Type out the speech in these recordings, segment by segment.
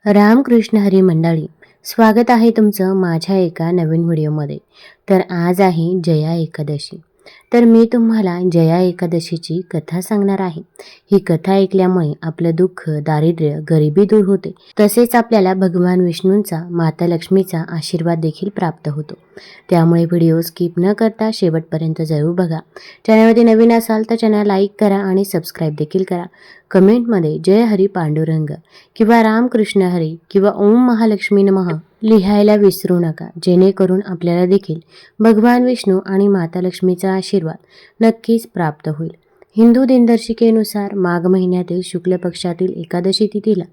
रामकृष्ण हरी मंडळी, स्वागत आहे तुमचं माझ्या एका नवीन व्हिडिओमध्ये. तर आज आहे जया एकादशी. तर मी तुम्हाला जया एकादशीची कथा सांगणार आहे. ही कथा ऐकल्यामुळे आपलं दुःख, दारिद्र्य, गरिबी दूर होते. तसेच आपल्याला भगवान विष्णूंचा, माता लक्ष्मीचा आशीर्वाद देखील प्राप्त होतो. त्यामुळे व्हिडिओ स्किप न करता शेवटपर्यंत जरूर बघा. चॅनलमध्ये नवीन असाल तर चॅनल लाईक करा आणि सबस्क्राईब देखील करा. कमेंटमध्ये जय हरी पांडुरंग किंवा रामकृष्ण हरी किंवा ओम महालक्ष्मी नमः लिहायला विसरू नका, जेणेकरून आपल्याला देखील भगवान विष्णू आणि माता लक्ष्मीचा आशीर्वाद नक्कीच प्राप्त होईल. हिंदू दिनदर्शिकेनुसार माघ महिन्यातील शुक्ल पक्षातील एकादशी तिथीला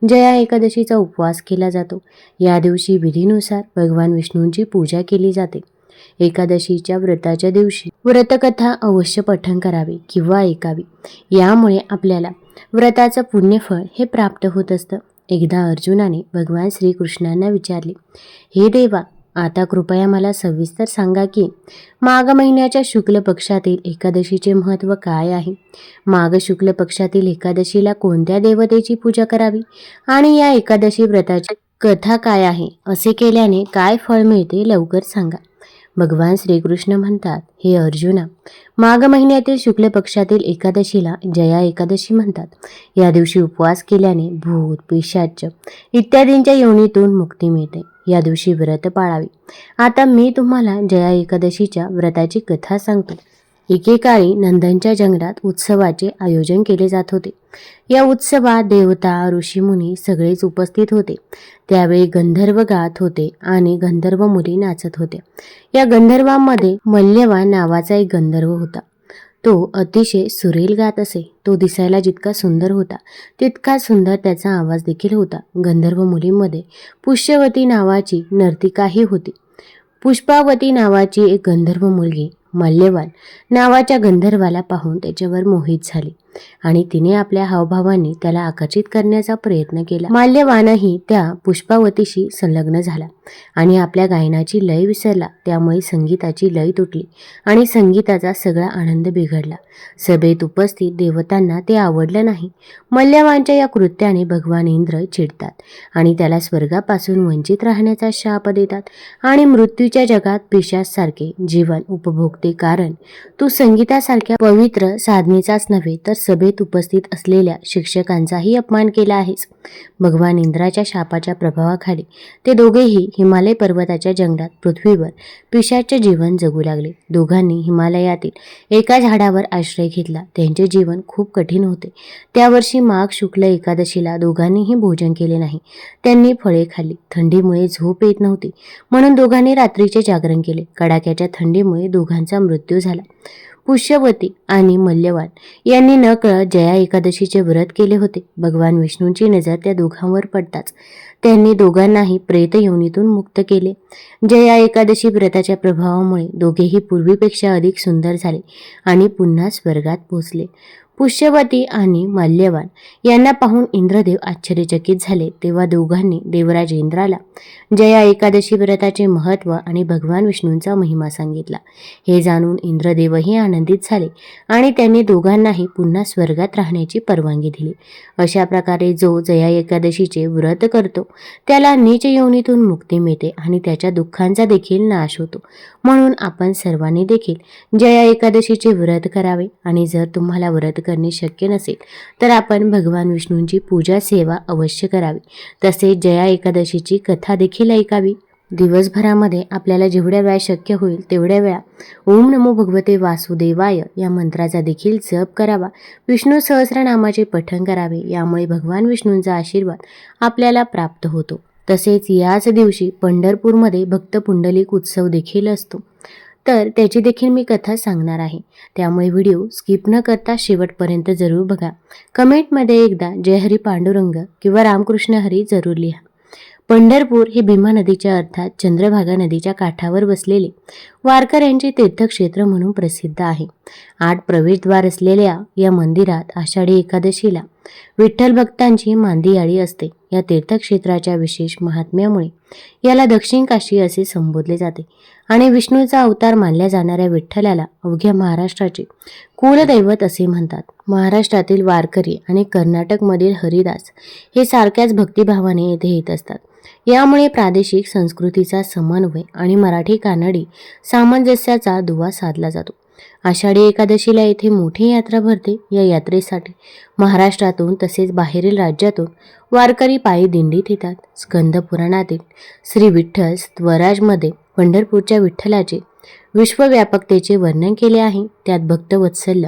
जया एकादशीचा उपवास केला जातो. या दिवशी विधीनुसार भगवान विष्णूंची पूजा केली जाते. एकादशीच्या व्रताच्या दिवशी व्रतकथा अवश्य पठण करावे किंवा ऐकावी. यामुळे आपल्याला व्रताचं पुण्यफळ हे प्राप्त होत असतं. एकदा अर्जुनाने भगवान श्रीकृष्णांना विचारले, हे देवा, आता कृपया मला सविस्तर सांगा की माघ महिन्याच्या शुक्ल पक्षातील एकादशीचे महत्त्व काय आहे? माघ शुक्ल पक्षातील एकादशीला कोणत्या देवतेची पूजा करावी आणि या एकादशी व्रताची कथा काय आहे? असे केल्याने काय फळ मिळते, लवकर सांगा. भगवान श्रीकृष्ण म्हणतात, हे अर्जुना, माघ महिन्यातील शुक्ल पक्षातील एकादशीला जया एकादशी म्हणतात. या दिवशी उपवास केल्याने भूत, पिशाच इत्यादींच्या योनीतून मुक्ती मिळते. या दिवशी व्रत पाळावे. आता मी तुम्हाला जया एकादशीच्या व्रताची कथा सांगतो. एकेकाळी नंदनच्या जंगलात उत्सवाचे आयोजन केले जात होते. या उत्सवात देवता, ऋषीमुनी सगळेच उपस्थित होते. त्यावेळी गंधर्व गात होते आणि गंधर्व मुली नाचत होत्या. या गंधर्वांमध्ये मल्यवान नावाचा एक गंधर्व होता. तो अतिशय सुरेल गात असे. तो दिसायला जितका सुंदर होता तितका सुंदर त्याचा आवाज देखील होता. गंधर्व मुलींमध्ये पुष्यवती नावाची नर्तिकाही होती. पुष्पावती नावाची एक गंधर्व मुलगी मल्यवान नावाच्या गंधर्वाला पाहून त्याच्यावर मोहित झाली आणि तिने आपल्या हावभावांनी त्याला आकर्षित करण्याचा प्रयत्न केला. मल्यवानही त्या पुष्पावतीशी संलग्न झाला आणि आपल्या गायनाची लय विसरला. त्यामुळे संगीताची लय तुटली आणि संगीताचा सगळा आनंद बिघडला. सभेत उपस्थित देवतांना ते आवडलं नाही. मल्यवानच्या या कृत्याने भगवान इंद्र चिडतात आणि त्याला स्वर्गापासून वंचित राहण्याचा शाप देतात आणि मृत्यूच्या जगात पिशाचसारखे जीवन उपभोगते. कारण तू संगीतासारख्या पवित्र साधनेचाच नव्हे तर सभेत उपस्थित असलेल्या शिक्षकांचाही अपमान केला आहेस. भगवान इंद्राच्या शापाच्या प्रभावाखाली ते दोघेही हिमालय पर्वताच्या जंगलात पृथ्वीवर पिशाच्य जीवन जगू लागले. दोघांनी हिमालयातील एका झाडावर आश्रय घेतला. त्यांचे जीवन खूप कठीण होते. त्या वर्षी माघ शुक्ल एकादशीला दोघांनीही भोजन केले नाही. त्यांनी फळे खाल्ली. थंडीमुळे झोप येत नव्हती म्हणून दोघांनी रात्रीचे जागरण केले. कडाक्याच्या थंडीमुळे दोघांचा मृत्यू झाला. पुष्यवती आणि मल्यवान यांनी नकळत जया एकादशीचे व्रत केले होते. भगवान विष्णूंची नजर त्या दोघांवर पडताच त्यांनी दोघांनाही प्रेत योनीतून मुक्त केले. जया एकादशी व्रताच्या प्रभावामुळे दोघेही पूर्वीपेक्षा अधिक सुंदर झाले आणि पुन्हा स्वर्गात पोहोचले. पुष्यवती आणि मल्यवान यांना पाहून इंद्रदेव आश्चर्यचकित झाले. तेव्हा दोघांनी देवराज इंद्राला जया एकादशी व्रताचे महत्त्व आणि भगवान विष्णूंचा महिमा सांगितला. हे जाणून इंद्रदेवही आनंदित झाले आणि त्यांनी दोघांनाही पुन्हा स्वर्गात राहण्याची परवानगी दिली. अशा प्रकारे जो जया एकादशीचे व्रत करतो त्याला नीच योनीतून मुक्ती मिळते आणि त्याच्या दुःखांचा देखील नाश होतो. म्हणून आपण सर्वांनी देखील जया एकादशीचे व्रत करावे आणि जर तुम्हाला व्रत करणे शक्य नसेल तर आपण भगवान विष्णूंची पूजा सेवा अवश्य करावी. तसेच जया एकादशीची कथा देखील ऐकावी. दिवसभरामध्ये आपल्याला जेवढ्या वेळा शक्य होईल तेवढ्या वेळा ओम नमो भगवते वासुदेवाय या मंत्राचा देखील जप करावा. विष्णू सहस्रनामाचे पठण करावे. यामुळे भगवान विष्णूंचा आशीर्वाद आपल्याला प्राप्त होतो. तसेच याच दिवशी पंढरपूरमध्ये भक्त पुंडलिक उत्सव देखील असतो. तर त्याची देखील मी कथा सांगणार आहे. त्यामुळे व्हिडिओ स्किप न करता शेवटपर्यंत जरूर बघा. कमेंटमध्ये एकदा जय हरी पांडुरंग किंवा रामकृष्ण हरी जरूर लिहा. पंढरपूर हे भीमा नदीच्या अर्थात चंद्रभागा नदीच्या काठावर बसलेले वारकऱ्यांचे तीर्थक्षेत्र म्हणून प्रसिद्ध आहे. 8 प्रवेशद्वार असलेल्या या मंदिरात आषाढी एकादशीला विठ्ठल भक्तांची मांदियाळी असते. या तीर्थक्षेत्राच्या विशेष महात्म्यामुळे याला दक्षिण काशी असे संबोधले जाते आणि विष्णूचा अवतार मानल्या जाणाऱ्या विठ्ठलाला अवघ्या महाराष्ट्राचे कुलदैवत असे म्हणतात. महाराष्ट्रातील वारकरी आणि कर्नाटकमधील हरिदास हे सारख्याच भक्तिभावाने येथे येत असतात. यामुळे प्रादेशिक संस्कृतीचा समन्वय आणि मराठी कानडी सामंजस्याचा दुवा साधला जातो. आषाढी एकादशीला येथे मोठी यात्रा भरते. या यात्रेसाठी महाराष्ट्रातून तसेच बाहेरील राज्यातून वारकरी पायी दिंडीत येतात. स्कंद पुराणातील श्री विठ्ठल स्वराजमध्ये पंढरपूरच्या विठ्ठलाचे विश्वव्यापकतेचे वर्णन केले आहे. त्यात भक्तवत्सल्य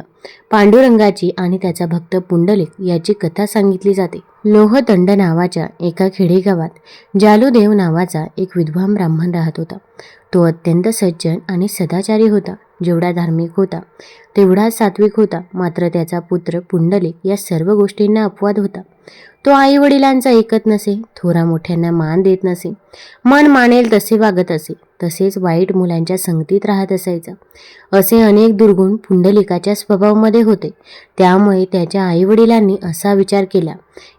पांडुरंगाची आणि त्याचा भक्त पुंडलिक याची कथा सांगितली जाते. लोहदंड नावाच्या एका खेडेगावात जालूदेव नावाचा एक विद्वान ब्राह्मण राहत होता. तो अत्यंत सज्जन आणि सदाचारी होता. जेवढा धार्मिक होता तेवढाच सात्विक होता. मात्र त्याचा पुत्र पुंडलिक या सर्व गोष्टींना अपवाद होता. तो आई वडिलांचा ऐकत नसे, थोरा मोठ्यांना मान देत नसे, मन मानेल तसे वागत असे, तसेच वाईट मुलांच्या संगतीत राहत असायचा. असे अनेक दुर्गुण पुंडलिकाच्या स्वभावामध्ये होते. त्यामुळे त्याच्या आई वडिलांनी असा विचार केला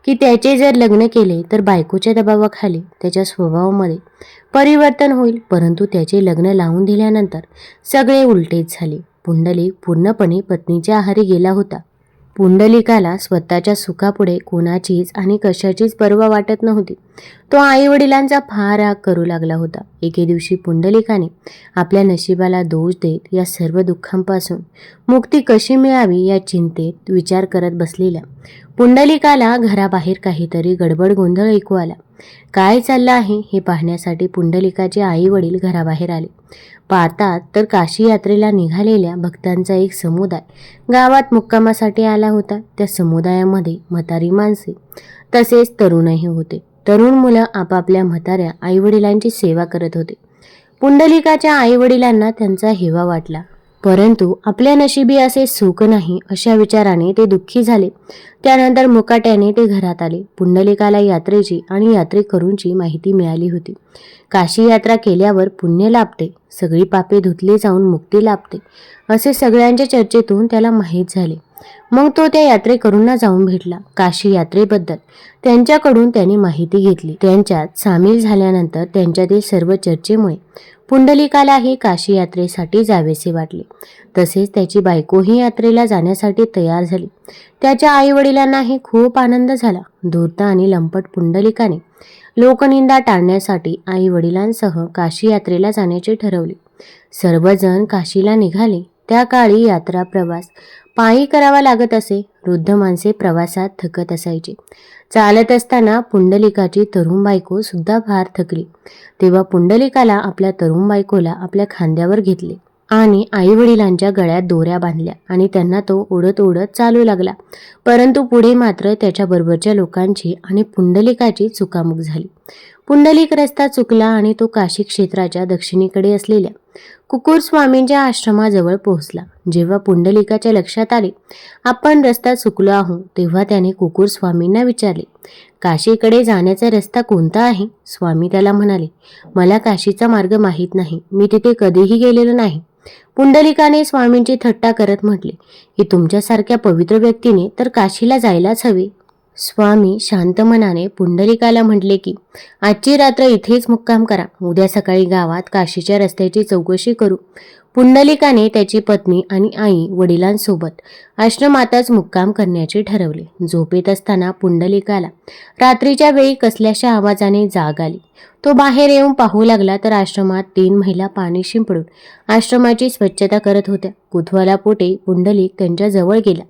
की त्याचे जर लग्न केले तर बायकोच्या दबावाखाली त्याच्या स्वभावामध्ये परिवर्तन होईल. परंतु त्याचे लग्न लावून दिल्यानंतर सगळे उलटेच झाले. पुंडलिक पूर्णपणे पत्नीच्या आहारी गेला होता. पुंडलिकाला स्वतःच्या सुखापुढे कोणाचीच आणि कशाचीच पर्वा वाटत नव्हती. तो आई वडिलांचा फार राग करू लागला होता. एके दिवशी पुंडलिकाने आपल्या नशिबाला दोष देत या सर्व दुःखांपासून मुक्ती कशी मिळावी या चिंतेत विचार करत बसलेल्या पुंडलिकाला घराबाहेर काहीतरी गडबड गोंधळ ऐकू आला. काय चाललं आहे हे पाहण्यासाठी पुंडलिकाचे आई वडील घराबाहेर आले. पाहतात तर काशी यात्रेला निघालेल्या भक्तांचा एक समुदाय गावात मुक्कामासाठी आला होता. त्या समुदायामध्ये म्हातारी माणसे तसेच तरुणही होते. तरुण मुलं आपापल्या म्हाताऱ्या आईवडिलांची सेवा करत होते. पुंडलिकाच्या आईवडिलांना त्यांचा हेवा वाटला, परंतु आपल्या नशिबी असे सुख नाही अशा विचाराने ते दुःखी झाले. त्यानंतर मुकाट्याने ते घरात आले. पुंडलिकाला यात्रेची आणि यात्रेकरूंची माहिती मिळाली होती. काशी यात्रा केल्यावर पुण्य लाभते, सगळी पापे धुतली जाऊन मुक्ती लाभते असे सगळ्यांच्या चर्चेतून त्याला माहीत झाले. मग तो त्या यात्रेकरूंना जाऊन भेटला. काशी यात्रेबद्दल त्यांच्याकडून त्याने माहिती घेतली. त्यांच्यात सामील झाल्यानंतर त्यांच्यातील सर्व चर्चेमुळे पुंडलिकालाही काशी यात्रेसाठी जावेसे वाटले. तसेच त्याची बायकोही यात्रेला जाण्यासाठी तयार झाली. त्याच्या आईवडिलांनाही खूप आनंद झाला. धूर्त आणि लंपट पुंडलिकाने लोकनिंदा टाळण्यासाठी आईवडिलांसह काशी यात्रेला जाण्याचे ठरवले. सर्वजण काशीला निघाले. त्या काळी यात्रा प्रवास पायी करावा लागत असे. वृद्ध माणसे प्रवासात थकत असायचे. चालत असताना पुंडलिकाची तरुण बायको सुद्धा फार थकली. तेव्हा पुंडलिकाला आपल्या तरुण बायकोला आपल्या खांद्यावर घेतले आणि आईवडिलांच्या गळ्यात दोऱ्या बांधल्या आणि त्यांना तो ओढत ओढत चालू लागला. परंतु पुढे मात्र त्याच्याबरोबरच्या लोकांची आणि पुंडलिकाची चुकामुक झाली. पुंडलिक रस्ता चुकला आणि तो काशी क्षेत्राच्या दक्षिणेकडे असलेल्या कुकुर स्वामींच्या आश्रमाजवळ पोहोचला. जेव्हा पुंडलिकाच्या लक्षात आले आपण रस्ता चुकलो आहोत, तेव्हा त्याने कुकुर स्वामींना विचारले, काशीकडे जाण्याचा रस्ता कोणता आहे? स्वामी त्याला म्हणाले, मला काशीचा मार्ग माहीत नाही, मी तिथे कधीही गेलेलो नाही. पुंडलिकाने स्वामींची थट्टा करत म्हटले की तुमच्यासारख्या पवित्र व्यक्तीने तर काशीला जायलाच हवे. स्वामी शांत मनाने पुंडलिकाला म्हटले की आजची रात्र इथेच मुक्काम करा, उद्या सकाळी गावात काशीच्या रस्त्याची चौकशी करू. पुंडलिकाने त्याची पत्नी आणि आई वडिलांसोबत आश्रमातच मुक्काम करण्याचे ठरवले. झोपेत असताना पुंडलिकाला रात्रीच्या वेळी कसल्याशा आवाजाने जाग आली. तो बाहेर येऊन पाहू लागला तर आश्रमात 3 महिला पाणी शिंपडून आश्रमाची स्वच्छता करत होत्या. कुतूहलापोटी पुंडलिक त्यांच्या जवळ गेला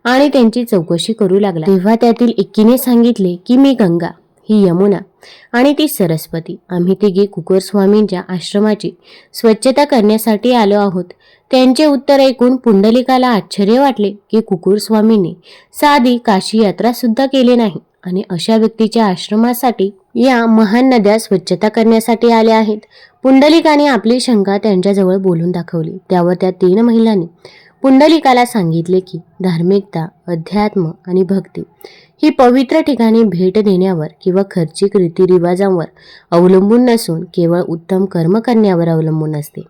आणि त्यांची चौकशी करू लागला. तेव्हा त्यातील एकीने सांगितले की मी गंगा, ही यमुना आणि ती सरस्वती, आम्ही तिघे कुकुर स्वामींच्या आश्रमाची स्वच्छता करण्यासाठी आलो आहोत. त्यांचे उत्तर ऐकून पुंडलिकाला आश्चर्य वाटले की कुकुर स्वामींनी साधी काशी यात्रा सुद्धा केली नाही आणि अशा व्यक्तीच्या आश्रमासाठी या महान नद्या स्वच्छता करण्यासाठी आल्या आहेत. पुंडलिकाने आपली शंका त्यांच्याजवळ बोलून दाखवली. त्यावर त्या 3 महिलांनी पुंडलिकाला सांगितले की धार्मिकता, अध्यात्म आणि भक्ती ही पवित्र ठिकाणी भेट देण्यावर किंवा खर्चिक रीतिरिवाजांवर अवलंबून नसून केवळ उत्तम कर्म करण्यावर अवलंबून असते.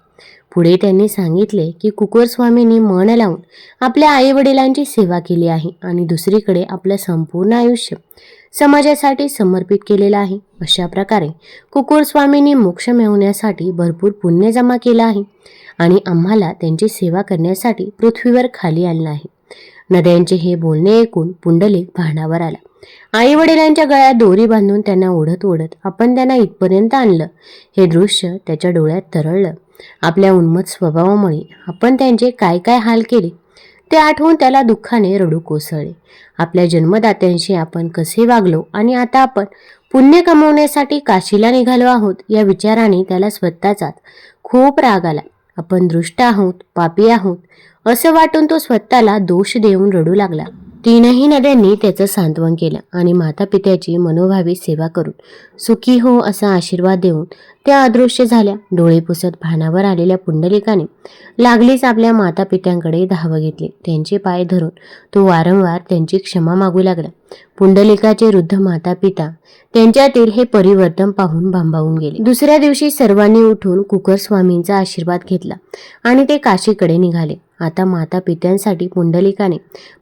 पुढे त्यांनी सांगितले की कुकुर स्वामींनी मन लावून आपल्या आईवडिलांची सेवा केली आहे आणि दुसरीकडे आपलं संपूर्ण आयुष्य समाजासाठी समर्पित केलेला आहे. अशा प्रकारे कुकुरस्वामींनी मोक्ष मिळवण्यासाठी भरपूर पुण्य जमा केलं आहे आणि आम्हाला त्यांची सेवा करण्यासाठी पृथ्वीवर खाली आणलं आहे. नद्यांचे हे बोलणे ऐकून पुंडलिक भानावर आला. आई वडिलांच्या गळ्यात दोरी बांधून त्यांना ओढत ओढत आपण त्यांना इथपर्यंत आणलं. हे दृश्य त्याच्या डोळ्यात तरळलं. आपल्या उन्मत्त स्वभावामुळे आपण त्यांचे काय काय हाल केले ते आठवून त्याला दुःखाने रडू कोसळले. आपल्या जन्मदात्यांशी आपण कसे वागलो आणि आता आपण पुण्य कमवण्यासाठी काशीला निघालो आहोत या विचाराने त्याला स्वतःचाच खूप राग आला. आपण दृष्ट आहोत, पापी आहोत असं वाटून तो स्वतःला दोष देऊन रडू लागला. तीनही नद्यांनी त्याचं सांत्वन केलं आणि माता पित्याची मनोभावी सेवा करून सुखी हो असा आशीर्वाद देऊन त्या अदृश्य झाल्या. डोळे पुसत भानावर आलेल्या पुंडलिकाने लागलीच आपल्या माता पित्यांकडे धाव घेतली. त्यांचे पाय धरून तो वारंवार त्यांची क्षमा मागू लागला. पुंडलिकाचे वृद्ध माता पिता त्यांच्यातील हे परिवर्तन पाहून भांबावून गेले. दुसऱ्या दिवशी सर्वांनी उठून कुकरस्वामींचा आशीर्वाद घेतला आणि ते काशीकडे निघाले. आता माता पित्यांसाठी पुंडलिकाने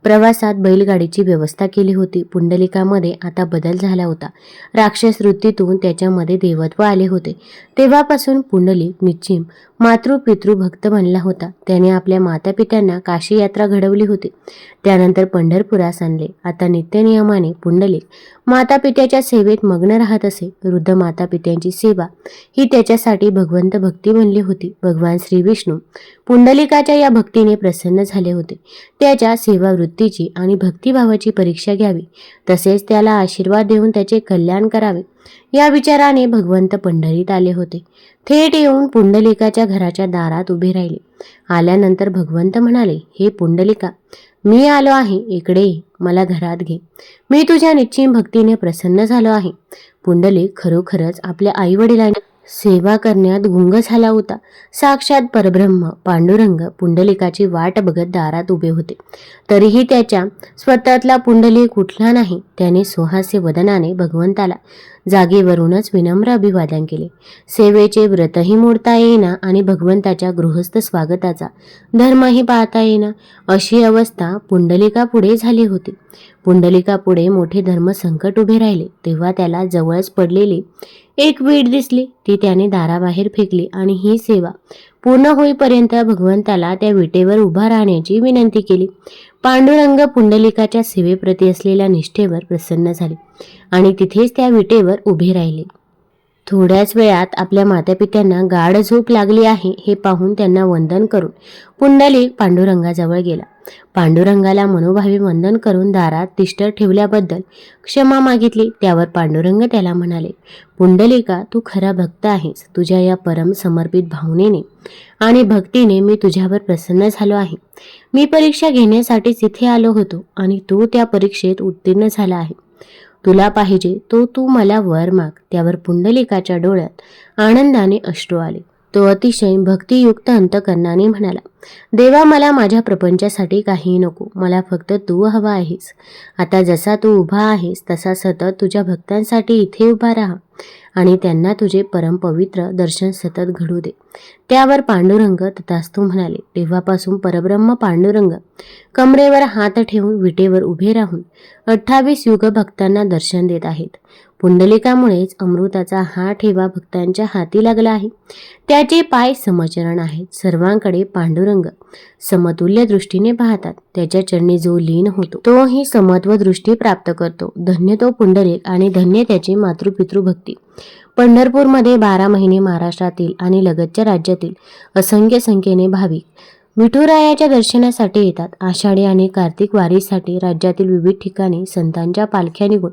प्रवासात बैलगाडीची व्यवस्था केली होती. पुंडलिकामध्ये आता बदल झाला होता. राक्षस वृत्तीतून त्याच्यामध्ये देवत्व आले होते. तेव्हापासून पुंडलिक निश्चिम मातृपितृ भक्त बनला होता. त्याने आपल्या माता पित्यांना काशी यात्रा घडवली होती. त्यानंतर पंढरपुरास आणले. आता नित्यनियमाने पुंडलिक माता पित्याच्या सेवेत मग्न राहत असे. वृद्ध माता पित्यांची सेवा ही त्याच्यासाठी भगवंत भक्ती बनली होती. भगवान श्री विष्णू पुंडलिकाच्या या भक्तीने प्रसन्न झाले होते. त्याच्या सेवावृत्तीची आणि भक्तिभावाची परीक्षा घ्यावी, तसेच त्याला आशीर्वाद देऊन त्याचे कल्याण करावे या विचाराने भगवंत पंढरीत आले होते. थेट येऊन पुंडलिकाच्या घराच्या दारात उभे राहिले. आल्यानंतर भगवंत म्हणाले, हे पुंडलिका, मी आलो आहे, इकडे ये, मला घरात घे. मी तुझ्या निश्चिम भक्तीने प्रसन्न झालो आहे. पुंडलिक खरोखरच आपल्या आई वडिलांच्या सेवा करण्यात गुंग झाला होता. साक्षात परब्रह्म पांडुरंग पुंडलिकाची वाट बघत दारात उभे होते. तरीही त्याच्या स्वतःतला पुंडलिक उठला नाही. त्याने सुहास्य वदनाने भगवंताला जागेवरूनच विनम्र अभिवादन केले. सेवेचे व्रतही मोडता येईना आणि भगवंताच्या गृहस्थ स्वागताचा धर्मही पाहता येईना अशी अवस्था पुंडलिकापुढे झाली होती. पुंडलिकापुढे मोठे धर्म संकट उभे राहिले. तेव्हा त्याला जवळच पडलेली एक वीट दिसली. ती त्याने दाराबाहेर फेकली आणि ही सेवा पूर्ण होईपर्यंत भगवंताला त्या विटेवर उभा राहण्याची विनंती केली. पांडुरंग पुंडलिकाच्या सेवेप्रती असलेल्या निष्ठेवर प्रसन्न झाले आणि तिथेच त्या विटेवर उभे राहिले. थोड्याच वेळात आपल्या मातापित्यांना गाढ झोप लागली आहे हे पाहून त्यांना वंदन करून पुंडलिक पांडुरंगाजवळ गेला. पांडुरंगाला मनोभावे वंदन करून दारात तिष्ठ ठेवल्याबद्दल क्षमा मागितली. त्यावर पांडुरंग त्याला म्हणाले, पुंडलिका, तू खरा भक्त आहेस. तुझ्या या परम समर्पित भावनेने आणि भक्तीने मी तुझ्यावर प्रसन्न झालो आहे. मी परीक्षा घेण्यासाठीच इथे आलो होतो आणि तू त्या परीक्षेत उत्तीर्ण झाला आहे. तुला पाहिजे तो तू मला वर माग. त्यावर पुंडलिकाच्या डोळ्यात आनंदाने अश्रू आले. तो अतिशय भक्तियुक्त अंतकरणाने म्हणाला, देवा, मला माझ्या प्रपंचासाठी काही नको. मला फक्त तू हवा आहेस. आता जसा तू उभा आहेस तसा सतत तुझ्या भक्तांसाठी इथे उभा राहा आणि त्यांना तुझे परम पवित्र दर्शन सतत घडू दे. त्यावर पांडुरंग तथास्तु म्हणाले. तेव्हापासून परब्रह्म पांडुरंग कमरेवर हात ठेवून विटेवर उभे राहून 28 युग भक्तांना दर्शन देत आहेत. पुंडलिकामुळेच अमृताचा हा ठेवा भक्तांच्या हाती लागला आहे. त्याचे पाय समचरण आहेत. सर्वांकडे पांडुरंग समतुल्य दृष्टीने पाहतात. त्याच्या चरणी जो लीन होतो तोही समत्व दृष्टी प्राप्त करतो. धन्य तो पुंडलिक आणि धन्य त्याची मातृपितृ भक्ती. पंढरपूरमध्ये 12 महिने महाराष्ट्रातील आणि लगतच्या राज्यातील असंख्य संख्येने भाविक विठुरायाच्या दर्शनासाठी येतात. आषाढी आणि कार्तिक वारीसाठी राज्यातील विविध ठिकाणी संतांच्या पालख्या निघून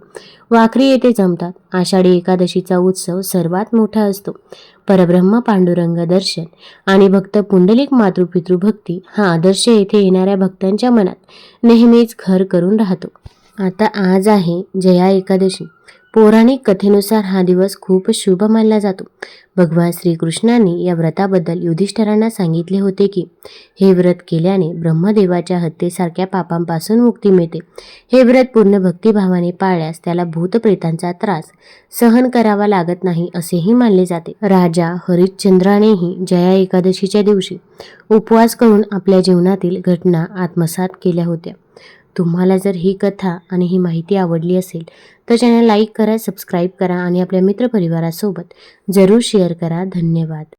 वाखरी येथे जमतात. आषाढी एकादशीचा उत्सव सर्वात मोठा असतो. परब्रह्म पांडुरंग दर्शन आणि भक्त पुंडलिक मातृपितृ भक्ती हा आदर्श येथे येणाऱ्या भक्तांच्या मनात नेहमीच घर करून राहतो. आता आज आहे जया एकादशी. पौराणिक कथेनुसार हा दिवस खूप शुभ मानला जातो. भगवान श्रीकृष्णांनी या व्रताबद्दल युधिष्ठिरांना सांगितले होते की हे व्रत केल्याने ब्रह्मदेवाच्या हत्येसारख्या पापांपासून मुक्ती मिळते. हे व्रत पूर्ण भक्तिभावाने पाळल्यास त्याला भूतप्रेतांचा त्रास सहन करावा लागत नाही असेही मानले जाते. राजा हरिश्चंद्रानेही जया एकादशीच्या दिवशी उपवास करून आपल्या जीवनातील घटना आत्मसात केल्या होत्या. तुम्हाला जर ही कथा आणि ही माहिती आवडली असेल तर चॅनल लाईक करा, सबस्क्राईब करा आणि आपल्या मित्रपरिवारासोबत जरूर शेअर करा. धन्यवाद.